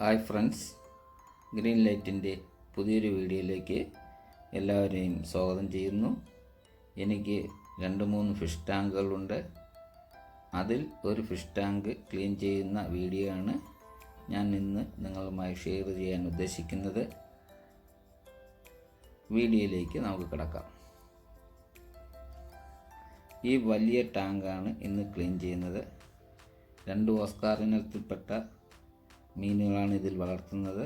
Hi friends, green ലൈറ്റിൻ്റെ പുതിയൊരു വീഡിയോയിലേക്ക് എല്ലാവരെയും സ്വാഗതം ചെയ്യുന്നു. എനിക്ക് 2-3 ഫിഷ് ടാങ്കുകളുണ്ട്. അതിൽ ഒരു ഫിഷ് ടാങ്ക് ക്ലീൻ ചെയ്യുന്ന വീഡിയോ ആണ് ഞാൻ ഇന്ന് നിങ്ങളുമായി ഷെയർ ചെയ്യാൻ ഉദ്ദേശിക്കുന്നത്. വീഡിയോയിലേക്ക് നമുക്ക് കിടക്കാം. ഈ വലിയ ടാങ്കാണ് ഇന്ന് ക്ലീൻ ചെയ്യുന്നത്. 2 ഓസ്കാർ ഇനത്തിൽപ്പെട്ട മീനുകളാണ് ഇതിൽ വളർത്തുന്നത്.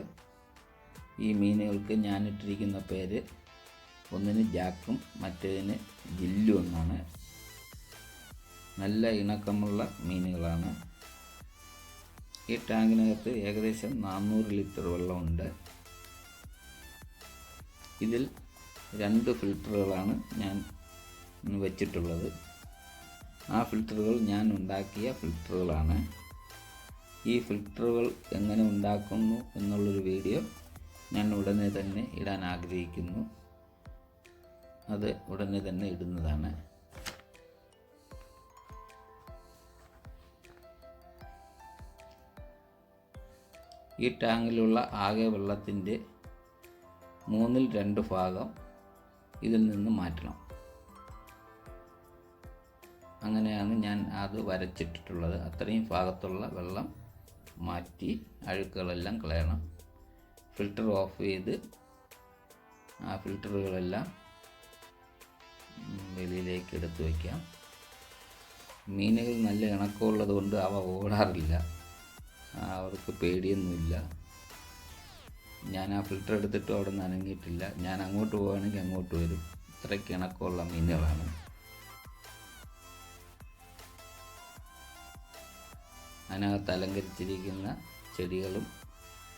ഈ മീനുകൾക്ക് ഞാനിട്ടിരിക്കുന്ന പേര് ഒന്നിന് ജാക്കും മറ്റേതിന് ജില്ലു എന്നാണ്. നല്ല ഇണക്കമുള്ള മീനുകളാണ്. ഈ ടാങ്കിനകത്ത് ഏകദേശം 400 ലിറ്റർ വെള്ളമുണ്ട്. ഇതിൽ 2 ഫിൽറ്ററുകളാണ് ഞാൻ വെച്ചിട്ടുള്ളത്. ആ ഫിൽറ്ററുകൾ ഞാൻ ഉണ്ടാക്കിയ ഫിൽറ്ററുകളാണ്. ഈ ഫിൽറ്ററുകൾ എങ്ങനെ ഉണ്ടാക്കുന്നു എന്നുള്ളൊരു വീഡിയോ ഞാൻ ഉടനെ തന്നെ ഇടാൻ ആഗ്രഹിക്കുന്നു. അത് ഉടനെ തന്നെ ഇടുന്നതാണ്. ഈ ടാങ്കിലുള്ള ആകെ വെള്ളത്തിൻ്റെ 2/3 ഭാഗം ഇതിൽ നിന്ന് മാറ്റണം. അങ്ങനെയാണ് ഞാൻ അത് വരച്ചിട്ടിട്ടുള്ളത്. അത്രയും ഭാഗത്തുള്ള വെള്ളം മാറ്റി അഴുക്കുകളെല്ലാം കളയണം. ഫിൽറ്റർ ഓഫ് ചെയ്ത് ആ ഫിൽറ്ററുകളെല്ലാം വെളിയിലേക്ക് എടുത്ത് വയ്ക്കാം. മീനുകൾ നല്ല ഇണക്കമുള്ളത് കൊണ്ട് അവ ഓടാറില്ല, അവർക്ക് പേടിയൊന്നുമില്ല. ഞാൻ ആ ഫിൽറ്റർ എടുത്തിട്ടും അവിടെ നിന്ന് അനങ്ങിയിട്ടില്ല. ഞാൻ അങ്ങോട്ട് പോവുകയാണെങ്കിൽ അങ്ങോട്ട് വരും. ഇത്രയ്ക്ക് ഇണക്കമുള്ള മീനുകളാണ്. അതിനകത്ത് അലങ്കരിച്ചിരിക്കുന്ന ചെടികളും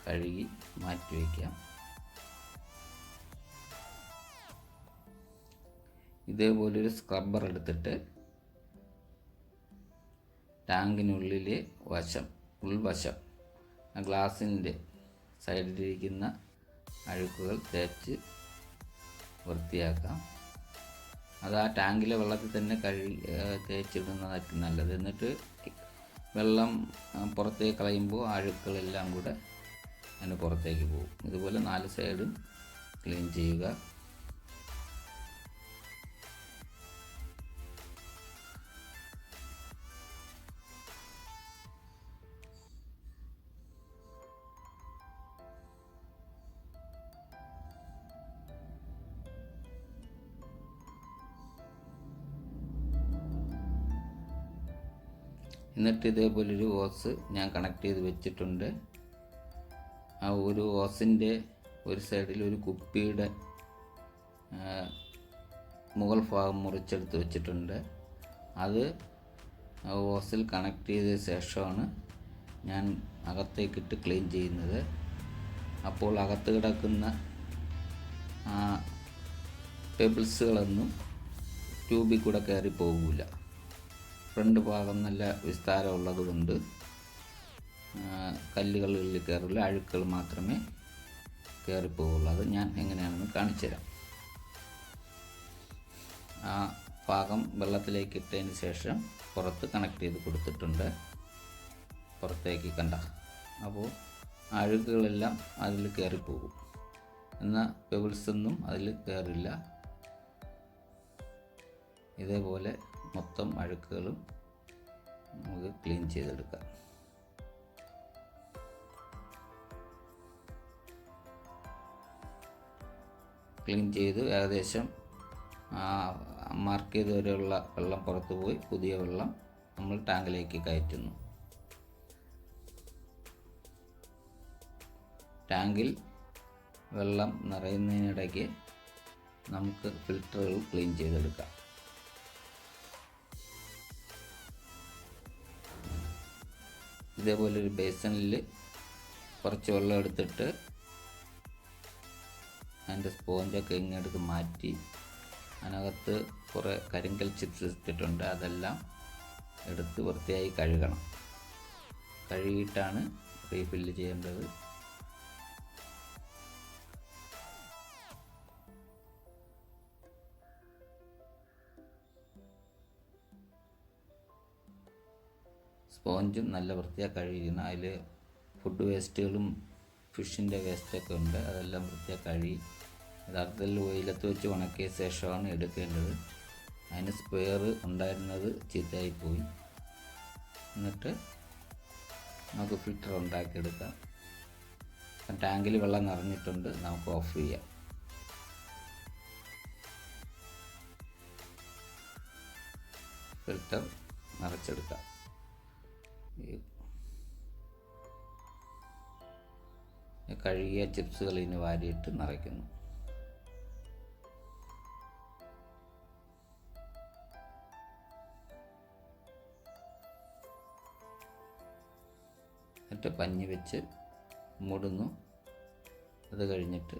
കഴുകി മാറ്റി വയ്ക്കാം. ഇതേപോലൊരു സ്ക്രബ്ബർ എടുത്തിട്ട് ടാങ്കിനുള്ളിലെ ഉൾവശം ആ ഗ്ലാസിൻ്റെ സൈഡിലിരിക്കുന്ന അഴുക്കുകൾ തേച്ച് വൃത്തിയാക്കാം. അത് ആ ടാങ്കിലെ വെള്ളത്തിൽ തന്നെ തേച്ചിടുന്നതായിരിക്കും നല്ലത്. എന്നിട്ട് വെള്ളം പുറത്തേക്ക് കളയുമ്പോൾ അഴുക്കുകളെല്ലാം കൂടെ അതിന് പുറത്തേക്ക് പോകും. ഇതുപോലെ 4 സൈഡും ക്ലീൻ ചെയ്യുക. എന്നിട്ട് ഇതേപോലൊരു ഓസ് ഞാൻ കണക്ട് ചെയ്ത് വെച്ചിട്ടുണ്ട്. ആ ഒരു ഓസിൻ്റെ ഒരു സൈഡിൽ ഒരു കുപ്പിയുടെ മുകൾ ഭാഗം മുറിച്ചെടുത്ത് വെച്ചിട്ടുണ്ട്. അത് ഓസിൽ കണക്ട് ചെയ്ത ശേഷമാണ് ഞാൻ അകത്തേക്കിട്ട് ക്ലീൻ ചെയ്യുന്നത്. അപ്പോൾ അകത്ത് കിടക്കുന്ന പെബിൾസുകളൊന്നും ട്യൂബിൽ കൂടെ കയറി പോകില്ല. ഫ്രണ്ട് ഭാഗം നല്ല വിസ്താരമുള്ളത് കൊണ്ട് കല്ലുകളിൽ കയറില്ല, അഴുക്കുകൾ മാത്രമേ കയറിപ്പോകുള്ളൂ. അത് ഞാൻ എങ്ങനെയാണെന്ന് കാണിച്ചു തരാം. ആ ഭാഗം വെള്ളത്തിലേക്ക് ഇട്ടതിന് ശേഷം പുറത്ത് കണക്ട് ചെയ്ത് കൊടുത്തിട്ടുണ്ട്. പുറത്തേക്ക് കണ്ട, അപ്പോൾ അഴുക്കുകളെല്ലാം അതിൽ കയറിപ്പോകും. എന്നാൽ പെബിൾസൊന്നും അതിൽ കയറില്ല. ഇതേപോലെ മൊത്തം അഴുക്കുകളും നമുക്ക് ക്ലീൻ ചെയ്തെടുക്കാം. ക്ലീൻ ചെയ്ത് ഏകദേശം മാർക്ക് ചെയ്ത് വരെയുള്ള വെള്ളം പുറത്തു പോയി പുതിയ വെള്ളം നമ്മൾ ടാങ്കിലേക്ക് കയറ്റുന്നു. ടാങ്കിൽ വെള്ളം നിറയുന്നതിനിടയ്ക്ക് നമുക്ക് ഫിൽറ്ററുകൾ ക്ലീൻ ചെയ്തെടുക്കാം. ഇതേപോലെ ഒരു ബേസണിൽ കുറച്ച് വെള്ളം എടുത്തിട്ട് അതിൻ്റെ സ്പോഞ്ചൊക്കെ ഇങ്ങെടുത്ത് മാറ്റി അതിനകത്ത് കുറേ കരിങ്കൽ ചിപ്സ് ഇട്ടിട്ടുണ്ട്. അതെല്ലാം എടുത്ത് വൃത്തിയായി കഴുകണം. കഴുകിയിട്ടാണ് റീഫില്ല് ചെയ്യേണ്ടത്. സ്പോഞ്ചും നല്ല വൃത്തിയായി കഴുകിയിരുന്ന അതിൽ ഫുഡ് വേസ്റ്റുകളും ഫിഷിൻ്റെ വേസ്റ്റൊക്കെ ഉണ്ട്. അതെല്ലാം വൃത്തിയായി കഴുകി യഥാർത്ഥത്തിൽ വെയിലത്ത് വെച്ച് ഉണക്കിയ ശേഷമാണ് എടുക്കേണ്ടത്. അതിന് സ്പെയർ ഉണ്ടായിരുന്നത് ചീത്തയായിപ്പോയി. എന്നിട്ട് നമുക്ക് ഫിൽറ്റർ ഉണ്ടാക്കിയെടുക്കാം. ടാങ്കിൽ വെള്ളം നിറഞ്ഞിട്ടുണ്ട്, നമുക്ക് ഓഫ് ചെയ്യാം. ഫിൽറ്റർ നിറച്ചെടുക്കാം. കഴുകിയ ചിപ്സുകൾ ഇതിന് വാരിയിട്ട് നിറയ്ക്കുന്നു. എന്നിട്ട് പഞ്ഞി വെച്ച് മൂടുന്നു. അത് കഴിഞ്ഞിട്ട്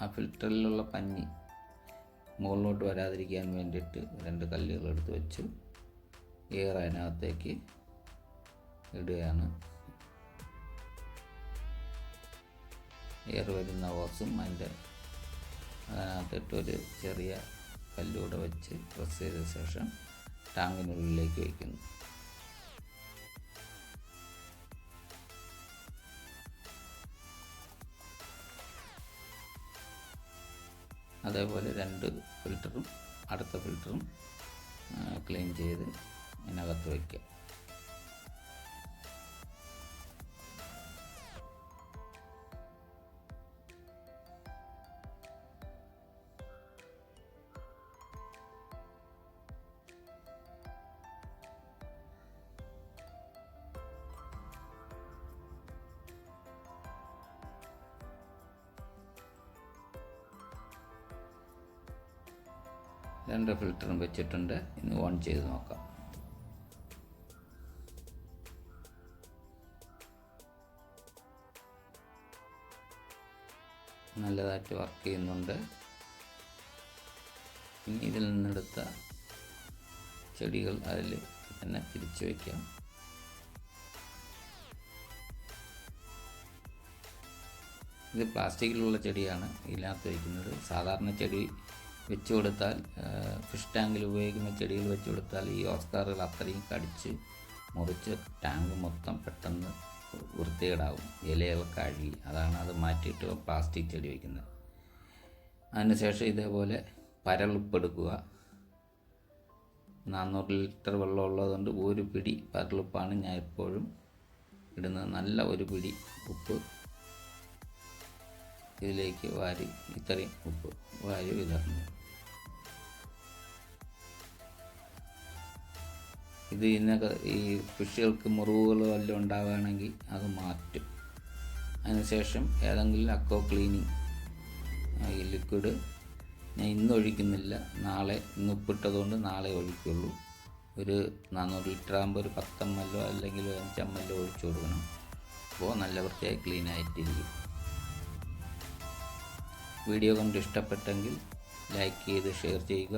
ആ ഫിൽറ്ററിലുള്ള പഞ്ഞി മുകളിലോട്ട് വരാതിരിക്കാൻ വേണ്ടിയിട്ട് 2 കല്ലുകൾ എടുത്ത് വെച്ചു എയർ അതിനകത്തേക്ക് ഇടുകയാണ്. എയർ വരുന്ന ഹോസും അതിനകത്തിട്ടൊരു ചെറിയ കല്ലൂടെ വെച്ച് പ്രസ് ചെയ്ത ശേഷം ടാങ്കിനുള്ളിലേക്ക് വയ്ക്കുന്നു. അതേപോലെ 2 ഫിൽറ്ററും അടുത്ത ഫിൽറ്ററും ക്ലീൻ ചെയ്ത് അതിനകത്ത് വയ്ക്കുക. രണ്ട് ഫിൽറ്ററും വെച്ചിട്ടുണ്ട്. ഇനി ഓൺ ചെയ്ത് നോക്കാം. നല്ലതായിട്ട് വർക്ക് ചെയ്യുന്നുണ്ട്. ഇനി ഇതിൽ നിന്നെടുത്ത ചെടികൾ അതിൽ തന്നെ തിരിച്ചു വയ്ക്കാം. ഇത് പ്ലാസ്റ്റിക്കിലുള്ള ചെടിയാണ് ഇതിനകത്ത് വയ്ക്കുന്നത്. സാധാരണ ചെടി വെച്ച് കൊടുത്താൽ, ഫിഷ് ടാങ്കിൽ ഉപയോഗിക്കുന്ന ചെടികൾ വെച്ച് കൊടുത്താൽ ഈ ഓസ്കാറുകൾ അത്രയും കടിച്ച് മുറിച്ച് ടാങ്ക് മൊത്തം പെട്ടെന്ന് വൃത്തികേടാവും. ഇലയൊക്കെ കഴുകി, അതാണ് അത് മാറ്റിയിട്ട് പ്ലാസ്റ്റിക് ചെടി വയ്ക്കുന്നത്. അതിനുശേഷം ഇതേപോലെ പരലുപ്പെടുക്കുക. 400 ലിറ്റർ വെള്ളം ഉള്ളതുകൊണ്ട് 1 പിടി പരലുപ്പാണ് ഞാൻ എപ്പോഴും ഇടുന്നത്. നല്ല 1 പിടി ഉപ്പ് ഇതിലേക്ക് വാരി, ഇത്രയും ഉപ്പ് വാരി വിതറുന്നു. ഇതിനൊക്കെ ഈ ഫിഷുകൾക്ക് മുറിവുകളോ വല്ലതും ഉണ്ടാവുകയാണെങ്കിൽ അത് മാറ്റും. അതിനുശേഷം ഏതെങ്കിലും അക്വ ക്ലീനിങ് ഈ ലിക്വിഡ് ഞാൻ ഇന്ന് ഒഴിക്കുന്നില്ല, നാളെ, ഇന്ന് ഉപ്പിട്ടതുകൊണ്ട് നാളെ ഒഴിക്കുള്ളൂ. ഒരു 400 ലിറ്റർ ആകുമ്പോൾ ഒരു 10 ml അല്ലെങ്കിൽ 5 ml ഒഴിച്ചു കൊടുക്കണം. അപ്പോൾ നല്ല വൃത്തിയായി ക്ലീൻ ആയിട്ടിരിക്കും. വീഡിയോ കണ്ട് ഇഷ്ടപ്പെട്ടെങ്കിൽ ലൈക്ക് ചെയ്ത് ഷെയർ ചെയ്യുക.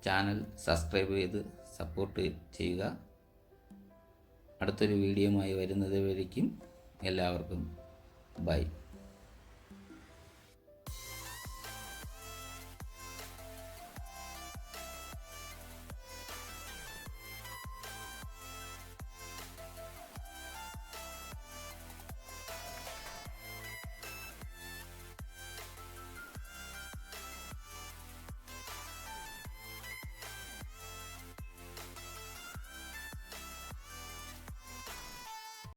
ചാനൽ സബ്സ്ക്രൈബ് ചെയ്ത് സപ്പോർട്ട് ചെയ്യുക. അടുത്തൊരു വീഡിയോയുമായി വരുന്നത് വരയ്ക്കും എല്ലാവർക്കും ബൈ.